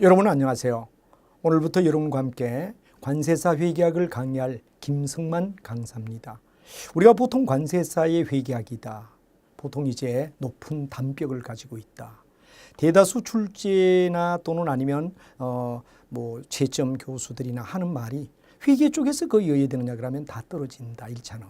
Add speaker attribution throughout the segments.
Speaker 1: 여러분 안녕하세요. 오늘부터 여러분과 함께 관세사 회계학을 강의할 김성만 강사입니다. 우리가 보통 관세사의 회계학이다. 보통 이제 높은 담벽을 가지고 있다. 대다수 출제나 또는 아니면 채점 교수들이나 하는 말이 회계 쪽에서 거의 의외되느냐 그러면 다 떨어진다. 1차는.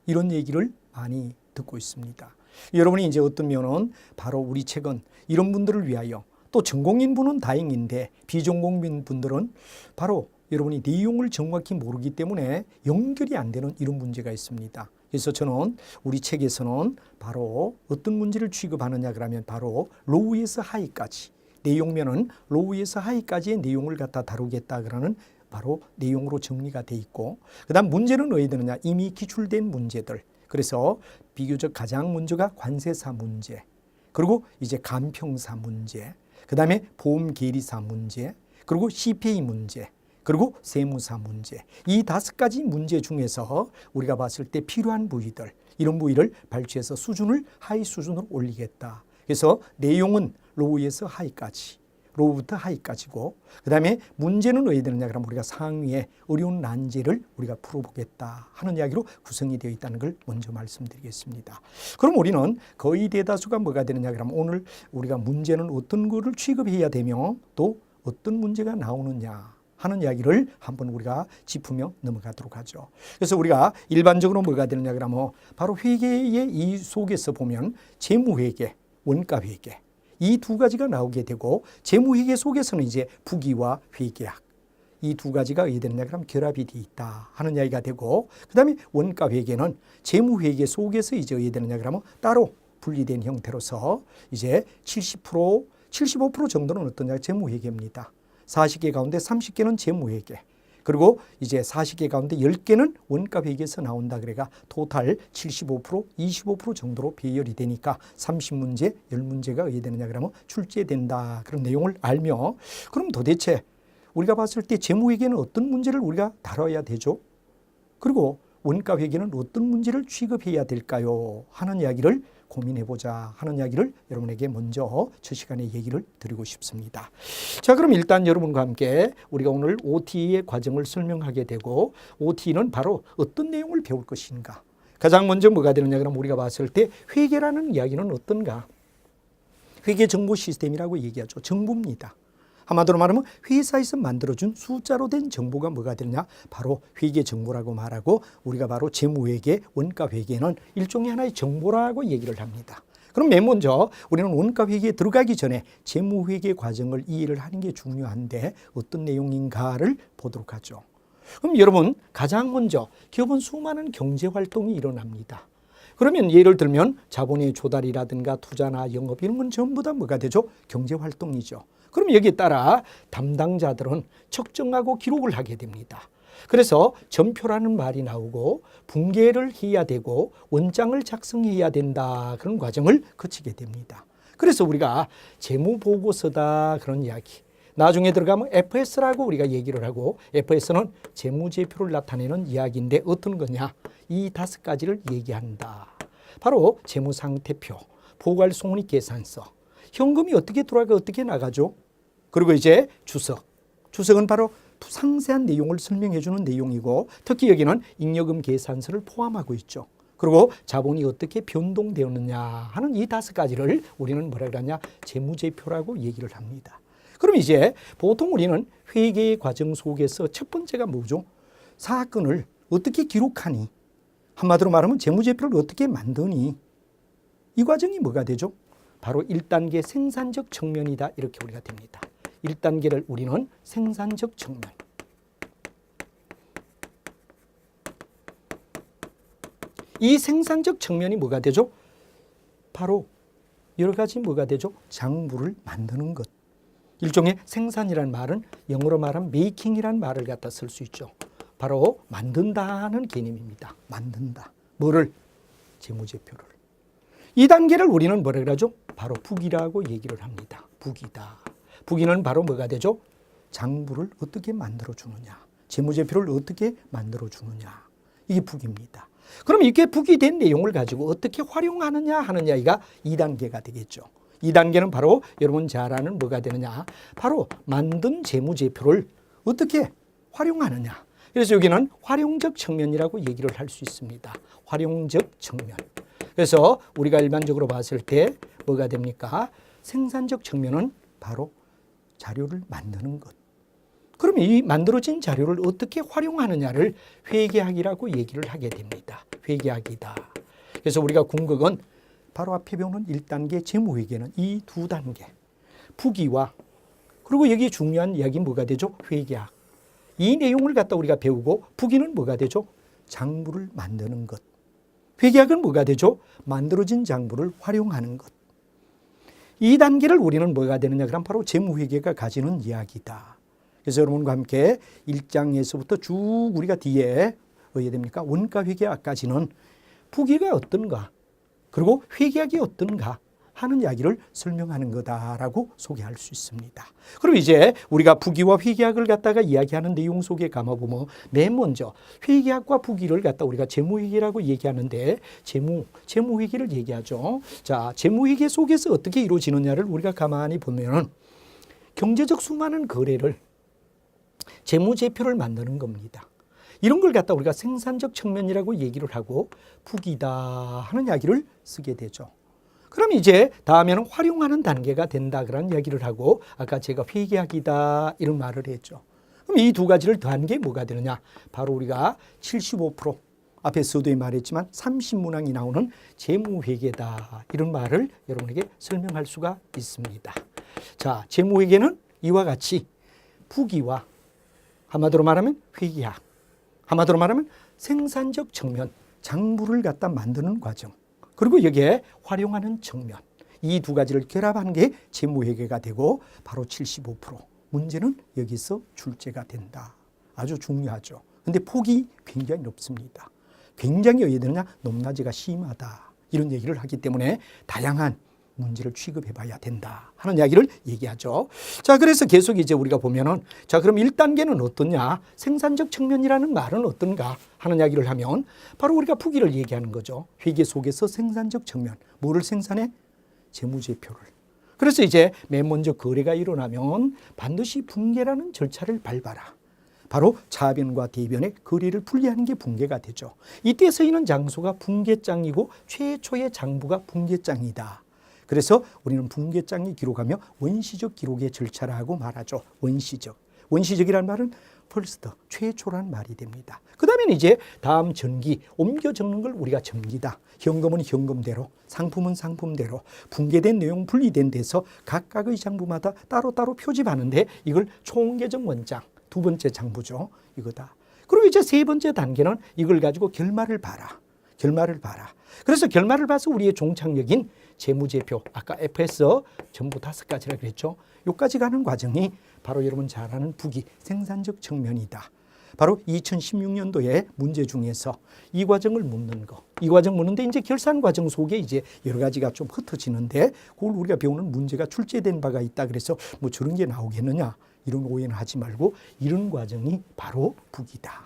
Speaker 1: 이런 얘기를 많이 듣고 있습니다. 여러분이 이제 어떤 면은 바로 우리 책은 이런 분들을 위하여 또 전공인 분은 다행인데 비전공인 분들은 바로 여러분이 내용을 정확히 모르기 때문에 연결이 안 되는 이런 문제가 있습니다. 그래서 저는 우리 책에서는 바로 어떤 문제를 취급하느냐 그러면 바로 로우에서 하이까지 내용면은 로우에서 하이까지의 내용을 갖다 다루겠다 그러는 바로 내용으로 정리가 돼 있고 그 다음 문제는 어디에 되느냐 이미 기출된 문제들 그래서 비교적 가장 먼저가 관세사 문제 그리고 이제 간평사 문제 그 다음에 보험계리사 문제, 그리고 CPA 문제, 그리고 세무사 문제. 이 5가지 문제 중에서 우리가 봤을 때 필요한 부위들, 이런 부위를 발췌해서 수준을 하이 수준으로 올리겠다. 그래서 내용은 로우에서 하이까지, 로우부터 하이까지고 그 다음에 문제는 어디에 되느냐 그러면 우리가 상위에 어려운 난제를 우리가 풀어보겠다 하는 이야기로 구성이 되어 있다는 걸 먼저 말씀드리겠습니다. 그럼 우리는 거의 대다수가 뭐가 되느냐 그러면 오늘 우리가 문제는 어떤 거를 취급해야 되며 또 어떤 문제가 나오느냐 하는 이야기를 한번 우리가 짚으며 넘어가도록 하죠. 그래서 우리가 일반적으로 뭐가 되느냐 그러면 바로 회계의 이 속에서 보면 재무회계, 원가회계 이 2가지가 나오게 되고 재무회계 속에서는 이제 부기와 회계학 이 2가지가 어디 되느냐 그러면 결합이 되어 있다 하는 이야기가 되고 그 다음에 원가회계는 재무회계 속에서 이제 어디 되느냐 그러면 따로 분리된 형태로서 이제 70%, 75% 정도는 어떠냐 재무회계입니다. 40개 가운데 30개는 재무회계 그리고 이제 40개 가운데 10개는 원가회계에서 나온다 그래가 토탈 75%, 25% 정도로 배열이 되니까 30문제, 10문제가 어디 되느냐 그러면 출제된다. 그런 내용을 알며 그럼 도대체 우리가 봤을 때 재무회계는 어떤 문제를 우리가 다뤄야 되죠? 그리고 원가회계는 어떤 문제를 취급해야 될까요? 하는 이야기를 고민해보자 하는 이야기를 여러분에게 먼저 저 시간에 얘기를 드리고 싶습니다. 자, 그럼 일단 여러분과 함께 우리가 오늘 OT의 과정을 설명하게 되고 OT는 바로 어떤 내용을 배울 것인가. 가장 먼저 뭐가 되느냐 그러면 우리가 봤을 때 회계라는 이야기는 어떤가. 회계 정보 시스템이라고 얘기하죠. 정보입니다. 한마디로 말하면 회사에서 만들어준 숫자로 된 정보가 뭐가 되느냐 바로 회계 정보라고 말하고 우리가 바로 재무회계, 원가회계는 일종의 하나의 정보라고 얘기를 합니다. 그럼 맨 먼저 우리는 원가회계에 들어가기 전에 재무회계 과정을 이해를 하는 게 중요한데 어떤 내용인가를 보도록 하죠. 그럼 여러분 가장 먼저 기업은 수많은 경제활동이 일어납니다. 그러면 예를 들면 자본의 조달이라든가 투자나 영업 이런 건 전부 다 뭐가 되죠? 경제활동이죠. 그럼 여기에 따라 담당자들은 측정하고 기록을 하게 됩니다. 그래서 전표라는 말이 나오고 분계를 해야 되고 원장을 작성해야 된다. 그런 과정을 거치게 됩니다. 그래서 우리가 재무보고서다 그런 이야기. 나중에 들어가면 FS라고 우리가 얘기를 하고 FS는 재무제표를 나타내는 이야기인데 어떤 거냐. 이 5가지를 얘기한다. 바로 재무상태표, 보괄송원이 계산서, 현금이 어떻게 들어가고 어떻게 나가죠? 그리고 이제 주석. 주석은 바로 상세한 내용을 설명해 주는 내용이고 특히 여기는 잉여금 계산서를 포함하고 있죠. 그리고 자본이 어떻게 변동되었느냐 하는 이 5가지를 우리는 뭐라 그러냐 재무제표라고 얘기를 합니다. 그럼 이제 보통 우리는 회계의 과정 속에서 첫 번째가 뭐죠? 사건을 어떻게 기록하니? 한마디로 말하면 재무제표를 어떻게 만드니? 이 과정이 뭐가 되죠? 바로 1단계 생산적 측면이다 이렇게 우리가 됩니다. 1단계를 우리는 생산적 측면. 이 생산적 측면이 뭐가 되죠? 바로 여러 가지 뭐가 되죠? 장부를 만드는 것. 일종의 생산이라는 말은 영어로 말하면 메이킹이라는 말을 갖다 쓸 수 있죠. 바로 만든다는 개념입니다. 만든다. 뭐를? 재무제표를. 2단계를 우리는 뭐라 그러죠? 바로 부기라고 얘기를 합니다. 부기다. 부기는 바로 뭐가 되죠? 장부를 어떻게 만들어주느냐. 재무제표를 어떻게 만들어주느냐. 이게 부기입니다. 그럼 이렇게 부기된 내용을 가지고 어떻게 활용하느냐 하는 이야기가 2단계가 되겠죠. 2단계는 바로 여러분 잘 아는 뭐가 되느냐? 바로 만든 재무제표를 어떻게 활용하느냐. 그래서 여기는 활용적 측면이라고 얘기를 할 수 있습니다. 활용적 측면. 그래서 우리가 일반적으로 봤을 때 뭐가 됩니까? 생산적 측면은 바로 자료를 만드는 것. 그럼 이 만들어진 자료를 어떻게 활용하느냐를 회계학이라고 얘기를 하게 됩니다. 회계학이다. 그래서 우리가 궁극은 바로 앞에 배우는 1단계 재무회계는 이 2단계. 부기와 그리고 여기 중요한 이야기 뭐가 되죠? 회계학. 이 내용을 갖다 우리가 배우고 부기는 뭐가 되죠? 장부를 만드는 것. 회계학은 뭐가 되죠? 만들어진 장부를 활용하는 것. 이 단계를 우리는 뭐가 되느냐? 그럼 바로 재무회계가 가지는 이야기다. 그래서 여러분과 함께 1장에서부터 쭉 우리가 뒤에 어디에 됩니까? 원가회계학까지는 부기가 어떤가? 그리고 회계학이 어떤가? 하는 이야기를 설명하는 거다라고 소개할 수 있습니다. 그럼 이제 우리가 부기와 회계학을 갖다가 이야기하는 내용 속에 감아보면 맨 먼저 회계학과 부기를 갖다 우리가 재무회계라고 얘기하는데 재무회계를 얘기하죠. 자, 재무회계 속에서 어떻게 이루어지느냐를 우리가 가만히 보면은 경제적 수많은 거래를 재무제표를 만드는 겁니다. 이런 걸 갖다 우리가 생산적 측면이라고 얘기를 하고 부기다 하는 이야기를 쓰게 되죠. 그럼 이제 다음에는 활용하는 단계가 된다 그런 이야기를 하고 아까 제가 회계학이다 이런 말을 했죠. 그럼 이 두 가지를 더한 게 뭐가 되느냐? 바로 우리가 75% 앞에서도 말했지만 30문항이 나오는 재무회계다 이런 말을 여러분에게 설명할 수가 있습니다. 자, 재무회계는 이와 같이 부기와 한마디로 말하면 회계학, 한마디로 말하면 생산적 측면, 장부를 갖다 만드는 과정, 그리고 여기에 활용하는 측면, 이 두 가지를 결합한 게 재무회계가 되고 바로 75%. 문제는 여기서 출제가 된다. 아주 중요하죠. 근데 폭이 굉장히 높습니다. 굉장히 어디에 되느냐? 높낮이가 심하다. 이런 얘기를 하기 때문에 다양한 문제를 취급해 봐야 된다 하는 이야기를 얘기하죠. 자, 그래서 계속 이제 우리가 보면은 자, 그럼 1단계는 어떠냐? 생산적 측면이라는 말은 어떤가 하는 이야기를 하면 바로 우리가 부기를 얘기하는 거죠. 회계 속에서 생산적 측면. 뭐를 생산해? 재무제표를. 그래서 이제 맨 먼저 거래가 일어나면 반드시 분계라는 절차를 밟아라. 바로 차변과 대변의 거래를 분리하는 게 분계가 되죠. 이때 쓰이는 장소가 분계장이고 최초의 장부가 분계장이다. 그래서 우리는 분계장이 기록하며 원시적 기록의 절차라고 말하죠. 원시적. 원시적이라는 말은 first, 최초란 말이 됩니다. 그 다음에는 이제 다음 전기, 옮겨 적는 걸 우리가 전기다. 현금은 현금대로, 상품은 상품대로 분계된 내용 분리된 데서 각각의 장부마다 따로따로 표집하는데 이걸 총계적 원장, 두 번째 장부죠. 이거다. 그리고 이제 세 번째 단계는 이걸 가지고 결말을 봐라. 결말을 봐라. 그래서 결말을 봐서 우리의 종착역인 재무제표, 아까 FS 전부 5가지라 그랬죠. 여기까지 가는 과정이 바로 여러분 잘 아는 부기, 생산적 측면이다. 바로 2016년도에 문제 중에서 이 과정을 묻는 거. 이 과정 묻는데 이제 결산 과정 속에 이제 여러 가지가 좀 흩어지는데 그걸 우리가 배우는 문제가 출제된 바가 있다. 그래서 뭐 저런 게 나오겠느냐. 이런 오해는 하지 말고 이런 과정이 바로 부기다.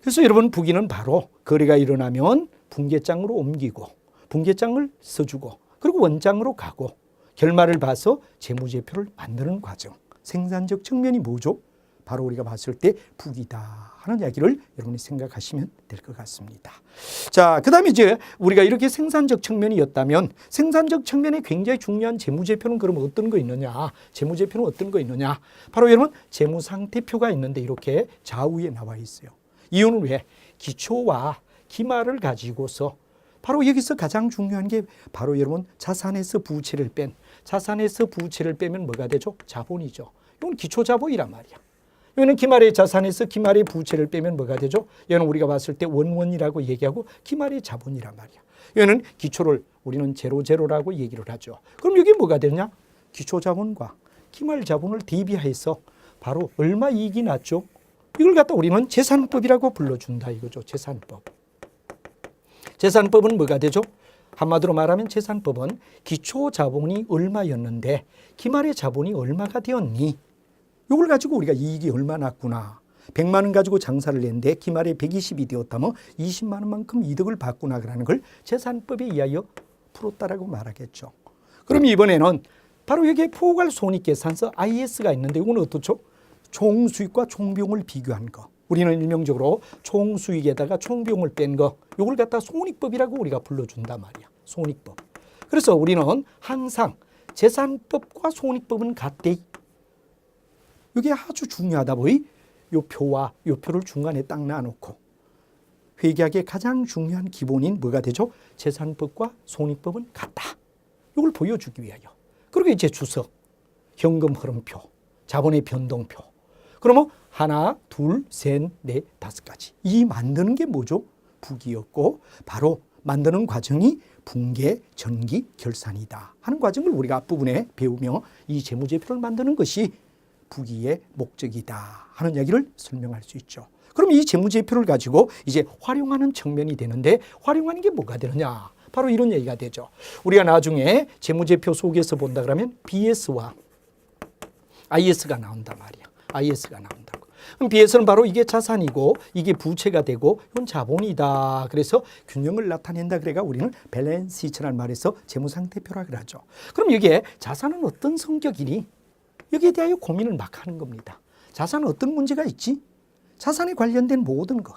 Speaker 1: 그래서 여러분 부기는 바로 거래가 일어나면 분계장으로 옮기고 분계장을 써주고 그리고 원장으로 가고 결말을 봐서 재무제표를 만드는 과정. 생산적 측면이 뭐죠? 바로 우리가 봤을 때 부기다 하는 이야기를 여러분이 생각하시면 될 것 같습니다. 자, 그 다음에 이제 우리가 이렇게 생산적 측면이었다면 생산적 측면에 굉장히 중요한 재무제표는 그럼 어떤 거 있느냐? 재무제표는 어떤 거 있느냐? 바로 여러분 재무상태표가 있는데 이렇게 좌우에 나와 있어요. 이유는 왜? 기초와 기말을 가지고서 바로 여기서 가장 중요한 게 바로 여러분 자산에서 부채를 빼면 뭐가 되죠? 자본이죠. 이건 기초자본이란 말이야. 여기는 기말의 자산에서 기말의 부채를 빼면 뭐가 되죠? 여기는 우리가 봤을 때 원원이라고 얘기하고 기말의 자본이란 말이야. 여기는 기초를 우리는 제로라고 얘기를 하죠. 그럼 여기 뭐가 되냐? 기초자본과 기말 자본을 대비해서 바로 얼마 이익이 났죠? 이걸 갖다 우리는 재산법이라고 불러준다 이거죠. 재산법. 재산법은 뭐가 되죠? 한마디로 말하면 재산법은 기초 자본이 얼마였는데 기말의 자본이 얼마가 되었니? 이걸 가지고 우리가 이익이 얼마 났구나. 100만 원 가지고 장사를 했는데 기말에 120이 되었다면 20만 원만큼 이득을 봤구나. 그러는 걸 재산법에 의하여 풀었다라고 말하겠죠. 그럼 이번에는 바로 여기에 포괄손익계산서 IS가 있는데 이건 어떻죠? 총수익과 총비용을 비교한 거. 우리는 일명적으로 총수익에다가 총비용을 뺀 거. 이걸 갖다 손익법이라고 우리가 불러준단 말이야. 손익법. 그래서 우리는 항상 재산법과 손익법은 같대. 이게 아주 중요하다 보이. 요 표와 요 표를 중간에 딱 놔놓고 회계학의 가장 중요한 기본인 뭐가 되죠? 재산법과 손익법은 같다. 이걸 보여주기 위하여. 그리고 이제 주석, 현금 흐름표, 자본의 변동표. 그러면 하나, 둘, 셋, 넷, 다섯 가지. 이 만드는 게 뭐죠? 부기였고 바로 만드는 과정이 분계, 전기, 결산이다 하는 과정을 우리가 앞부분에 배우며 이 재무제표를 만드는 것이 부기의 목적이다 하는 이야기를 설명할 수 있죠. 그럼 이 재무제표를 가지고 이제 활용하는 측면이 되는데 활용하는 게 뭐가 되느냐? 바로 이런 얘기가 되죠. 우리가 나중에 재무제표 속에서 본다 그러면 BS와 IS가 나온단 말이야. IS가 나온다고. 그럼 BS는 바로 이게 자산이고 이게 부채가 되고 이건 자본이다. 그래서 균형을 나타낸다. 그래가 우리는 밸런스 시트라는 말에서 재무상태표라 그러죠. 그럼 여기에 자산은 어떤 성격이니? 여기에 대하여 고민을 막 하는 겁니다. 자산은 어떤 문제가 있지? 자산에 관련된 모든 거.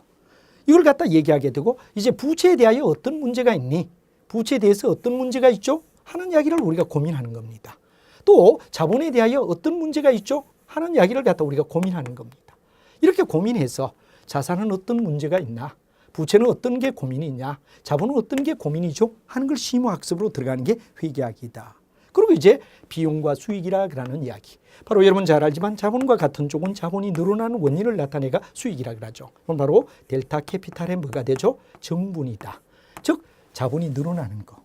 Speaker 1: 이걸 갖다 얘기하게 되고 이제 부채에 대하여 어떤 문제가 있니? 부채에 대해서 어떤 문제가 있죠? 하는 이야기를 우리가 고민하는 겁니다. 또 자본에 대하여 어떤 문제가 있죠? 하는 이야기를 갖다 우리가 고민하는 겁니다. 이렇게 고민해서 자산은 어떤 문제가 있나? 부채는 어떤 게 고민이 있냐? 자본은 어떤 게 고민이죠? 하는 걸 심오학습으로 들어가는 게 회계학이다. 그리고 이제 비용과 수익이라 그러는 이야기. 바로 여러분 잘 알지만 자본과 같은 쪽은 자본이 늘어나는 원인을 나타내가 수익이라 그러죠. 그럼 바로 델타 캐피탈의 뭐가 되죠? 정분이다. 즉 자본이 늘어나는 거.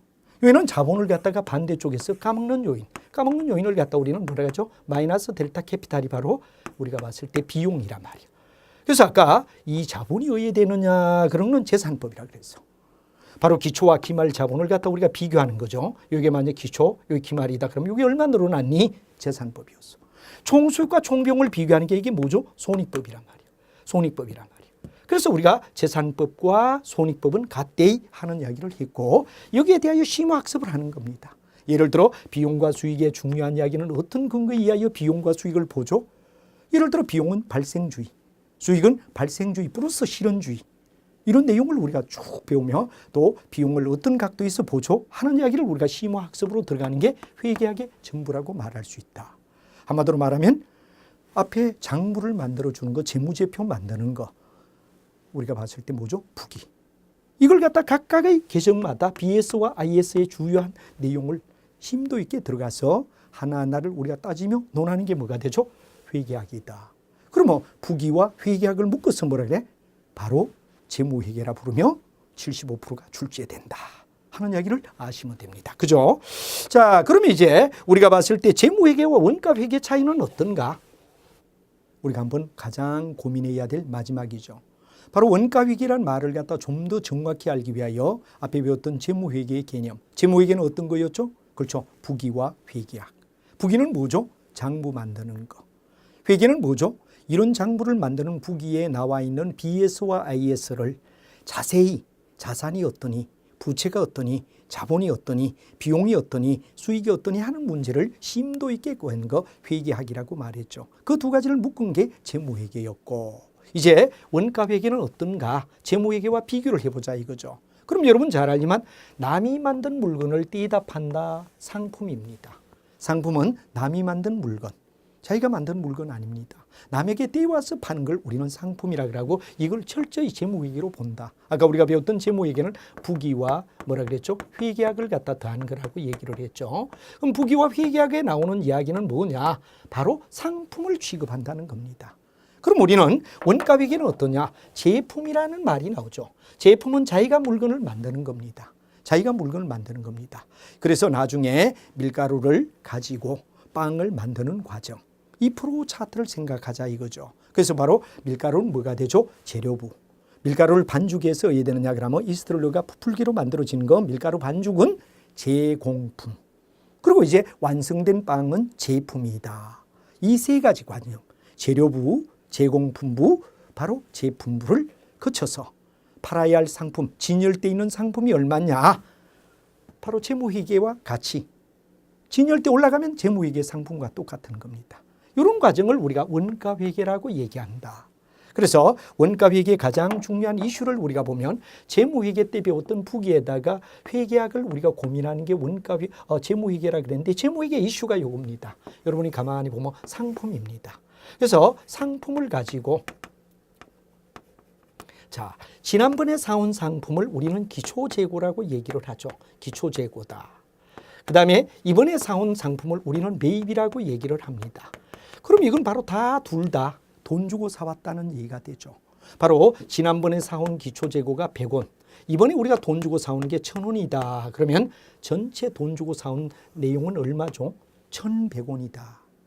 Speaker 1: 여기는 자본을 갖다가 반대쪽에서 까먹는 요인. 까먹는 요인을 갖다 우리는 뭐라 하죠? 마이너스 델타 캐피탈이 바로 우리가 봤을 때 비용이란 말이에요. 그래서 아까 이 자본이 어디에 되느냐 그런 건 재산법이라 그랬어. 바로 기초와 기말 자본을 갖다 우리가 비교하는 거죠. 여기 만약 기초, 여기 기말이다. 그럼 여기 얼마 늘어났니? 재산법이었어. 총수익과 총비용을 비교하는 게 이게 뭐죠? 손익법이란 말이에요. 손익법이란 말이에요. 그래서 우리가 재산법과 손익법은 같대 하는 이야기를 했고 여기에 대하여 심화학습을 하는 겁니다. 예를 들어 비용과 수익의 중요한 이야기는 어떤 근거에 의하여 비용과 수익을 보죠? 예를 들어 비용은 발생주의, 수익은 발생주의 플러스 실현주의. 이런 내용을 우리가 쭉 배우며 또 비용을 어떤 각도에서 보죠? 하는 이야기를 우리가 심화학습으로 들어가는 게 회계학의 전부라고 말할 수 있다. 한마디로 말하면 앞에 장부를 만들어주는 거, 재무제표 만드는 거 우리가 봤을 때 뭐죠? 부기. 이걸 갖다 각각의 계정마다 BS와 IS의 주요한 내용을 심도 있게 들어가서 하나하나를 우리가 따지며 논하는 게 뭐가 되죠? 회계학이다. 그러면 부기와 회계학을 묶어서 뭐라 그래? 바로 재무회계라 부르며 75%가 출제된다 하는 이야기를 아시면 됩니다. 그죠? 자, 그러면 이제 우리가 봤을 때 재무회계와 원가회계 차이는 어떤가? 우리가 한번 가장 고민해야 될 마지막이죠. 바로 원가회계란 말을 갖다 좀 더 정확히 알기 위하여 앞에 배웠던 재무회계의 개념. 재무회계는 어떤 거였죠? 그렇죠. 부기와 회계학. 부기는 뭐죠? 장부 만드는 거. 회계는 뭐죠? 이런 장부를 만드는 부기에 나와 있는 BS와 IS를 자세히 자산이 어떠니, 부채가 어떠니, 자본이 어떠니, 비용이 어떠니, 수익이 어떠니 하는 문제를 심도 있게 꿰는 거 회계학이라고 말했죠. 그 두 가지를 묶은 게 재무회계였고 이제 원가회계는 어떤가? 재무회계와 비교를 해보자 이거죠. 그럼 여러분 잘 알지만 남이 만든 물건을 떼다 판다 상품입니다. 상품은 남이 만든 물건. 자기가 만든 물건 아닙니다. 남에게 떼와서 파는 걸 우리는 상품이라 그러고 이걸 철저히 재무회계로 본다. 아까 우리가 배웠던 재무회계는 부기와 뭐라 그랬죠? 회계학을 갖다 더한 거라고 얘기를 했죠. 그럼 부기와 회계학에 나오는 이야기는 뭐냐? 바로 상품을 취급한다는 겁니다. 그럼 우리는 원가회계는 어떠냐? 제품이라는 말이 나오죠. 제품은 자기가 물건을 만드는 겁니다. 자기가 물건을 만드는 겁니다. 그래서 나중에 밀가루를 가지고 빵을 만드는 과정. 이 프로 차트를 생각하자 이거죠. 그래서 바로 밀가루는 뭐가 되죠? 재료부. 밀가루를 반죽해서 어디에 되느냐 그러면 이스트를 넣어가 부풀기로 만들어진 거 밀가루 반죽은 제공품. 그리고 이제 완성된 빵은 제품이다. 이 세 가지 과정. 재료부, 제공품부, 바로 제품부를 거쳐서 팔아야 할 상품, 진열되어 있는 상품이 얼마냐? 바로 재무회계와 같이 진열대 올라가면 재무회계 상품과 똑같은 겁니다. 이런 과정을 우리가 원가회계라고 얘기한다. 그래서 원가회계의 가장 중요한 이슈를 우리가 보면 재무회계 때 배웠던 부기에다가 회계학을 우리가 고민하는 게 재무회계라 그랬는데 재무회계 이슈가 요겁니다. 여러분이 가만히 보면 상품입니다. 그래서 상품을 가지고 자, 지난번에 사온 상품을 우리는 기초재고라고 얘기를 하죠. 기초재고다. 그 다음에 이번에 사온 상품을 우리는 매입이라고 얘기를 합니다. 그럼 이건 바로 둘 다 돈 주고 사왔다는 얘기가 되죠. 바로 지난번에 사온 기초재고가 100원, 이번에 우리가 돈 주고 사온 게 1,000원이다. 그러면 전체 돈 주고 사온 내용은 얼마죠? 1,100원이다.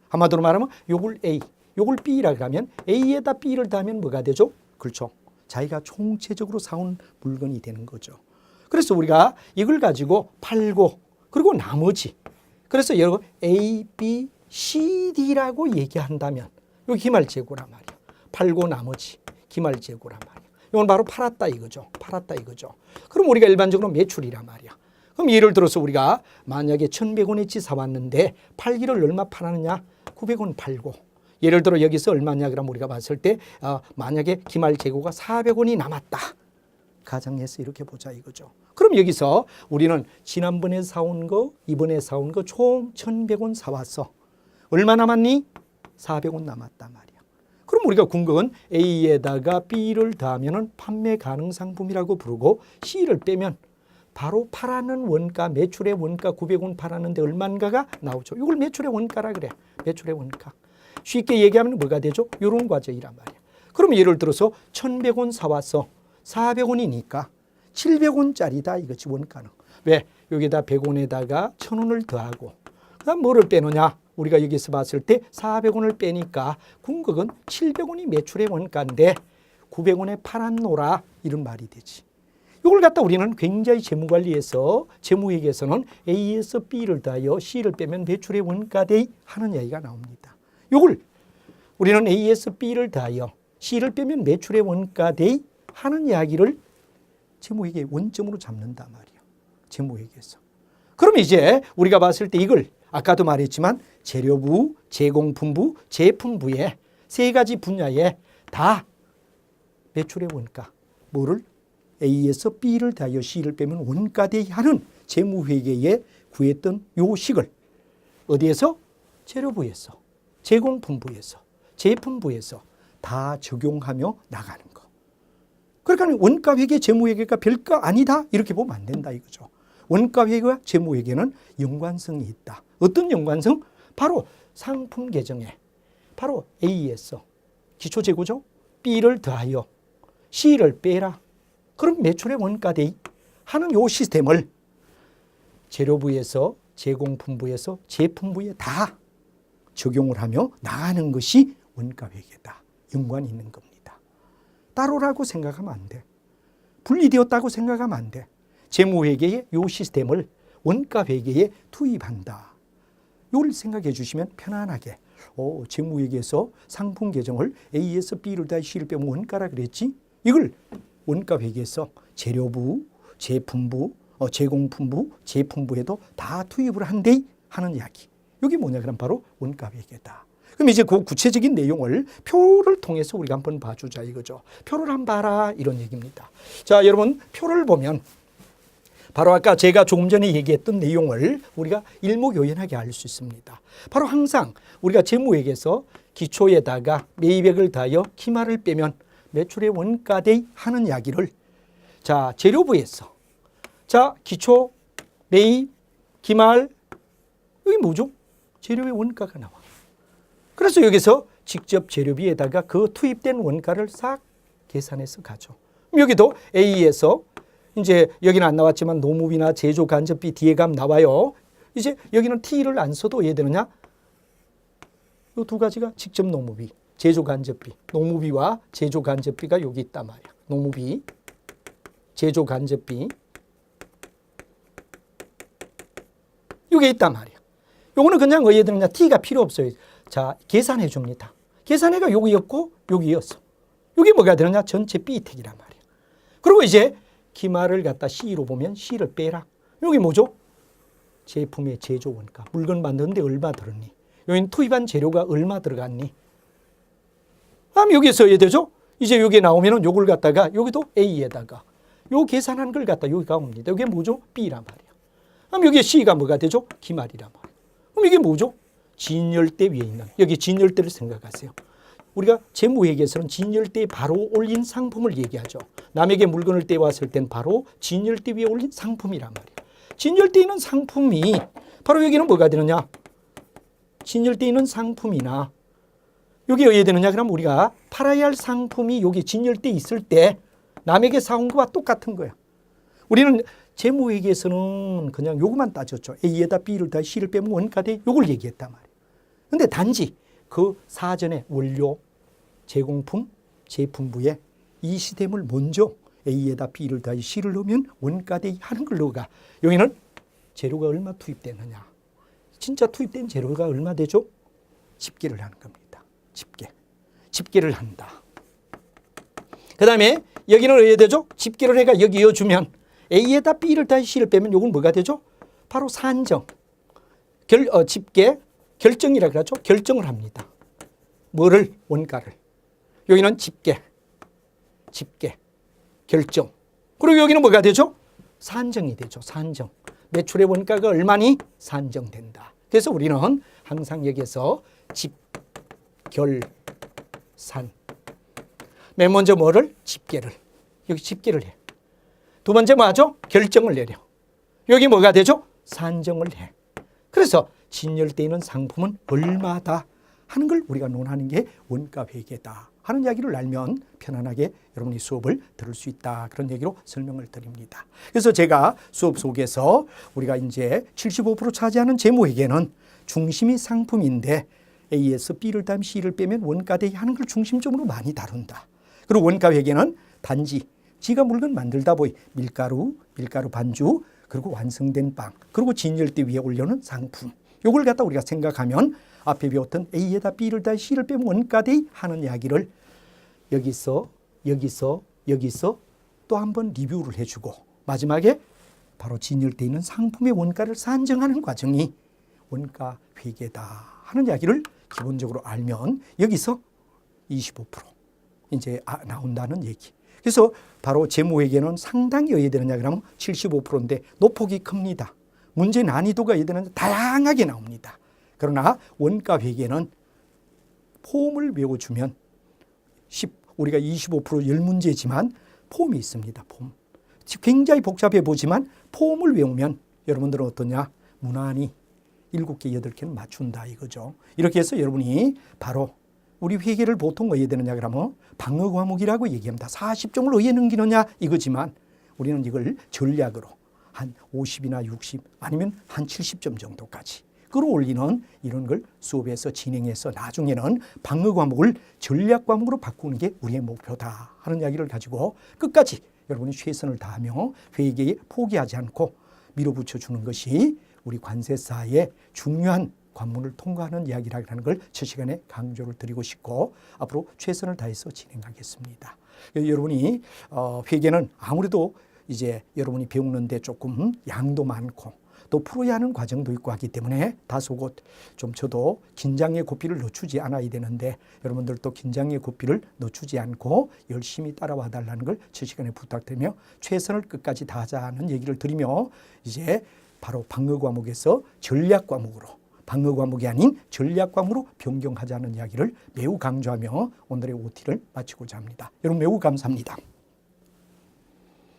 Speaker 1: 한마디로 말하면 요걸 A, 요걸 B라 그러면 A에다 B를 더하면 뭐가 되죠? 그렇죠. 자기가 총체적으로 사온 물건이 되는 거죠. 그래서 우리가 이걸 가지고 팔고 그리고 나머지, 그래서 여러분 A, B, C, D라고 얘기한다면 여기 기말재고란 말이야. 팔고 나머지 기말재고란 말이야. 이건 바로 팔았다 이거죠. 팔았다 이거죠. 그럼 우리가 일반적으로 매출이란 말이야. 그럼 예를 들어서 우리가 만약에 1,100원어치 사왔는데 팔기를 얼마 팔았느냐? 900원 팔고. 예를 들어 여기서 얼마냐 그럼 우리가 봤을 때 만약에 기말재고가 400원이 남았다. 가정해서 이렇게 보자 이거죠. 그럼 여기서 우리는 지난번에 사온 거, 이번에 사온 거 총 1,100원 사왔어. 얼마 남았니? 400원 남았단 말이야. 그럼 우리가 궁극은 A에다가 B를 더하면 판매 가능 상품이라고 부르고 C를 빼면 바로 팔아는 원가, 매출의 원가 900원 팔았는데 얼마인가가 나오죠. 이걸 매출의 원가라 그래. 매출의 원가. 쉽게 얘기하면 뭐가 되죠? 이런 과정이란 말이야. 그럼 예를 들어서 1,100원 사왔어. 400원이니까 700원짜리다 이거지 원가는. 왜? 여기다 100원에다가 1,000원을 더하고 그다음 뭐를 빼느냐? 우리가 여기서 봤을 때 400원을 빼니까 궁극은 700원이 매출의 원가인데 900원에 팔았노라 이런 말이 되지. 이걸 갖다 우리는 굉장히 재무관리에서 재무회계에서는 A에서 B를 더하여 C를 빼면 매출의 원가대 하는 이야기가 나옵니다. 이걸 우리는 A에서 B를 더하여 C를 빼면 매출의 원가대 하는 이야기를 재무회계의 원점으로 잡는단 말이에요. 재무회계에서. 그럼 이제 우리가 봤을 때 이걸 아까도 말했지만 재료부, 제공품부, 제품부의 세 가지 분야에 다 매출의 원가, 뭐를 A에서 B를 더하여 C를 빼면 원가대이 하는 재무회계에 구했던 요 식을 어디에서? 재료부에서, 제공품부에서, 제품부에서 다 적용하며 나가는 거. 그러니까 원가회계, 재무회계가 별거 아니다 이렇게 보면 안 된다 이거죠. 원가회계와 재무회계는 연관성이 있다. 어떤 연관성? 바로 상품 계정에 바로 A에서 기초재고죠. B를 더하여 C를 빼라. 그럼 매출의 원가대이 하는 요 시스템을 재료부에서 제공품부에서 제품부에 다 적용을 하며 나가는 것이 원가회계다. 연관이 있는 겁니다. 따로라고 생각하면 안 돼. 분리되었다고 생각하면 안 돼. 재무회계의 요 시스템을 원가회계에 투입한다. 이걸 생각해 주시면 편안하게 재무회계에서 상품 계정을 A에서 B를 더해 C를 빼면 원가라 그랬지? 이걸 원가회계에서 재료부, 제품부, 제공품부, 제품부에도 다 투입을 한대 하는 이야기. 이게 뭐냐 그럼 바로 원가회계다. 그럼 이제 그 구체적인 내용을 표를 통해서 우리가 한번 봐주자 이거죠. 표를 한번 봐라 이런 얘기입니다. 자, 여러분 표를 보면 바로 아까 제가 조금 전에 얘기했던 내용을 우리가 일목요연하게 알 수 있습니다. 바로 항상 우리가 재무회계에서 기초에다가 매입액을 더하여 기말을 빼면 매출의 원가대 하는 이야기를 자 재료부에서 자 기초, 매입, 기말 여기 뭐죠? 재료의 원가가 나와. 그래서 여기서 직접 재료비에다가 그 투입된 원가를 싹 계산해서 가죠. 여기도 A에서 이제 여기는 안 나왔지만 노무비나 제조 간접비 뒤에 가면 나와요. 이제 여기는 T를 안 써도 왜 되느냐? 이 두 가지가 직접 노무비, 제조 간접비, 노무비와 제조 간접비가 여기 있단 말이야. 노무비, 제조 간접비 이게 있단 말이야. 요거는 그냥 왜 되느냐? T가 필요 없어요. 자, 계산해 줍니다. 계산해가 여기였고 여기였어. 여기 뭐가 되느냐? 전체 B택이란 말이야. 그리고 이제 기말을 갖다 C로 보면 C를 빼라. 여기 뭐죠? 제품의 제조 원가. 물건 만드는데 얼마 들었니? 여기는 투입한 재료가 얼마 들어갔니? 그럼 여기 써야 되죠? 이제 여기 나오면은 요걸 갖다가 여기도 A에다가 요 계산한 걸 갖다 여기가 옵니다. 이게 뭐죠? B란 말이에요. 그럼 여기 C가 뭐가 되죠? 기말이란 말이에요. 그럼 이게 뭐죠? 진열대 위에 있는, 여기 진열대를 생각하세요. 우리가 재무회계에서는 진열대에 바로 올린 상품을 얘기하죠. 남에게 물건을 떼왔을 땐 바로 진열대 위에 올린 상품이란 말이에요. 진열대에 있는 상품이 바로 여기는 뭐가 되느냐? 진열대에 있는 상품이나 여기 어디에 되느냐? 그럼 우리가 팔아야 할 상품이 여기 진열대에 있을 때 남에게 사온 것과 똑같은 거야. 우리는 재무회계에서는 그냥 요것만 따졌죠. A에다 B를 다 C를 빼면 원가대 요걸 얘기했단 말이에요. 근데 단지 그 사전에 원료, 제공품, 제품부에 이 시스템을 먼저 A에다 B를 다 C를 넣으면 원가대 하는 걸 넣어가. 여기는 재료가 얼마 투입되느냐. 진짜 투입된 재료가 얼마 되죠? 집계를 하는 겁니다. 집계를 한다. 그 다음에 여기는 어디에 되죠? 집계를 해가 여기 이어주면 A에다 B를 다 C를 빼면 이건 뭐가 되죠? 바로 산정, 집계, 결정이라 그러죠. 결정을 합니다. 뭐를? 원가를. 여기는 집계, 결정. 그리고 여기는 뭐가 되죠? 산정이 되죠. 산정. 매출의 원가가 얼마니? 산정된다. 그래서 우리는 항상 여기에서 집, 결, 산. 맨 먼저 뭐를? 집계를. 여기 집계를 해. 두 번째 뭐하죠? 결정을 내려. 여기 뭐가 되죠? 산정을 해. 그래서 진열되어 있는 상품은 얼마다 하는 걸 우리가 논하는 게 원가회계다 하는 이야기를 알면 편안하게 여러분이 수업을 들을 수 있다. 그런 얘기로 설명을 드립니다. 그래서 제가 수업 속에서 우리가 이제 75% 차지하는 재무회계는 중심이 상품인데 A에서 B를 다음 C를 빼면 원가대위 하는 걸 중심적으로 많이 다룬다. 그리고 원가회계는 단지 지가 물건 만들다 보이 밀가루 반죽, 그리고 완성된 빵, 그리고 진열대 위에 올려놓은 상품. 요걸 갖다 우리가 생각하면 앞에 배웠던 A에다 B를 다 C를 빼면 원가대위 하는 이야기를 여기서 또 한번 리뷰를 해주고 마지막에 바로 진열되어 있는 상품의 원가를 산정하는 과정이 원가회계다 하는 이야기를 기본적으로 알면 여기서 25% 이제 나온다는 얘기. 그래서 바로 재무회계는 상당히 어디에 되느냐 그러면 75%인데 노폭이 큽니다. 문제 난이도가 어디에 되느냐 다양하게 나옵니다. 그러나 원가회계는 폼을 외워주면 우리가 25% 10문제지만 폼이 있습니다. 폼. 굉장히 복잡해 보지만 폼을 외우면 여러분들은 어떠냐? 무난히 7개, 8개는 맞춘다 이거죠. 이렇게 해서 여러분이 바로 우리 회계를 보통 어디에 되느냐 그러면 방어 과목이라고 얘기합니다. 40점을 어디에 넘기느냐 이거지만 우리는 이걸 전략으로 한 50이나 60 아니면 한 70점 정도까지 끌어올리는 이런 걸 수업에서 진행해서 나중에는 방어 과목을 전략 과목으로 바꾸는 게 우리의 목표다 하는 이야기를 가지고 끝까지 여러분이 최선을 다하며 회계에 포기하지 않고 밀어붙여 주는 것이 우리 관세사의 중요한 관문을 통과하는 이야기라는 걸 첫 시간에 강조를 드리고 싶고 앞으로 최선을 다해서 진행하겠습니다. 여러분이 회계는 아무래도 이제 여러분이 배우는데 조금 양도 많고 또 풀어야 하는 과정도 있고 하기 때문에 다소곳 좀 저도 긴장의 고삐를 늦추지 않아야 되는데 여러분들도 긴장의 고삐를 늦추지 않고 열심히 따라와 달라는 걸 첫 시간에 부탁드리며 최선을 끝까지 다하자는 얘기를 드리며 이제 바로 방어 과목에서 전략 과목으로 방어 과목이 아닌 전략 과목으로 변경하자는 이야기를 매우 강조하며 오늘의 OT를 마치고자 합니다. 여러분 매우 감사합니다.